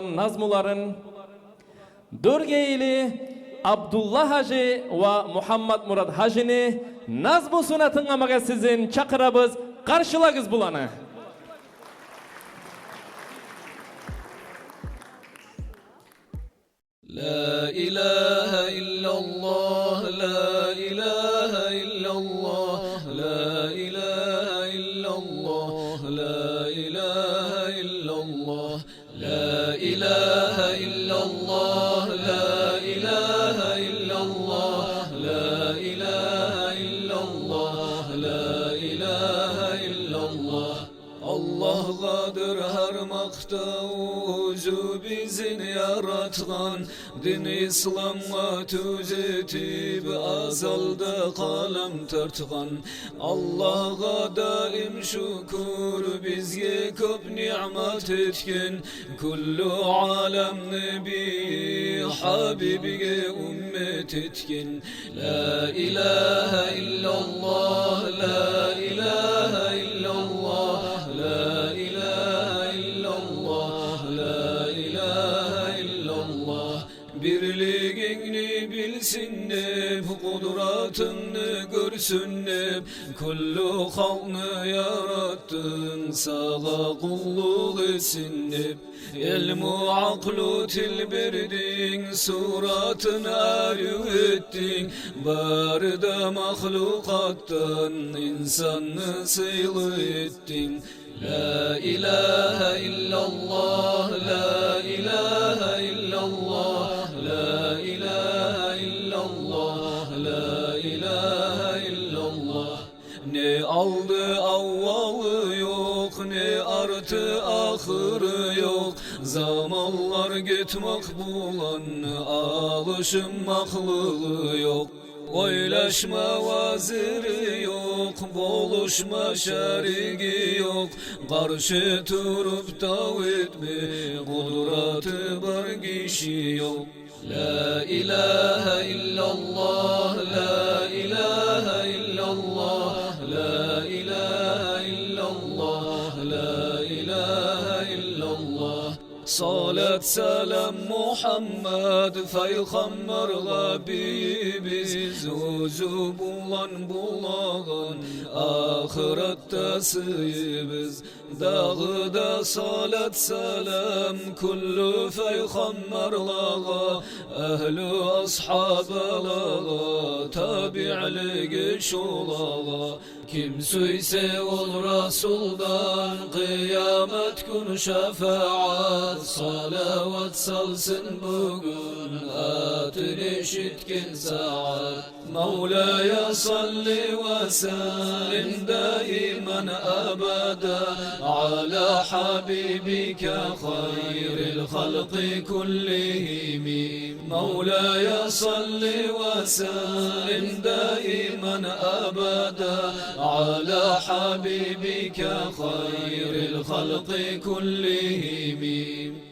nazmuların Dörgeyli Abdullah Hacı ve Muhammed Murad Hacı'nı nazmu sunatın amaga sizin çakırabız, karşılagız bulanı. La ilahe illallah, la ilahe illallah, la ilahe illallah, la ilahe illallah, la ilahe illallah, la ilahe illallah, la ilahe illallah, la ilahe illallah. Allah qadir her maktavucu bizin yaratgan, din İslam'a tüzetip azalda kalem tartgan. Allah'a daim şükür bizge köp ni'mat etken, kullu alem nebi habibige ümmet etken. La ilahe illallah, la ilahe illallah, la ilahe illallah, la ilahe illallah. Birliğini bilsinler, kudratını görsünler. Kullu halkını yarattın, sağa kulluk etsinler. Elmu aklu til berdin, suratını arı ettin. Barda mahlukattan insanı sıylı ettin. La ilahe illallah, la ilahe illallah, la ilahe illallah, la ilahe illallah. Ne aldı avvalı yok, ne artı ahırı yok. Zamanlar gitmek bulan, alışım mahlığı yok. Oylaşma vaziri yok, boluşma şerigi yok. Karşı turup davet mi, kudratı var kişi yok. La ilahe illallah, la ilahe illallah, la ilahe illallah, la ilahe illallah. Salat selam Muhammed Peygamber Habibimiz, uzu bulan bulağın ahirette sıyız. Dağda salat selam kullu peygamberlağa, ehlu ashabalağa, tabi'li şolağa. Kim suyse ol Rasul'dan, kıyamet gün şefaat. Salavat salsın bugün, atın işitkin saat. Mevla'ya salli ve sellim daiman abada, ala habibike hayril halqi kullihim. Mevla'ya salli ve sellim daiman abada, ala habibike hayril halqi kullihim.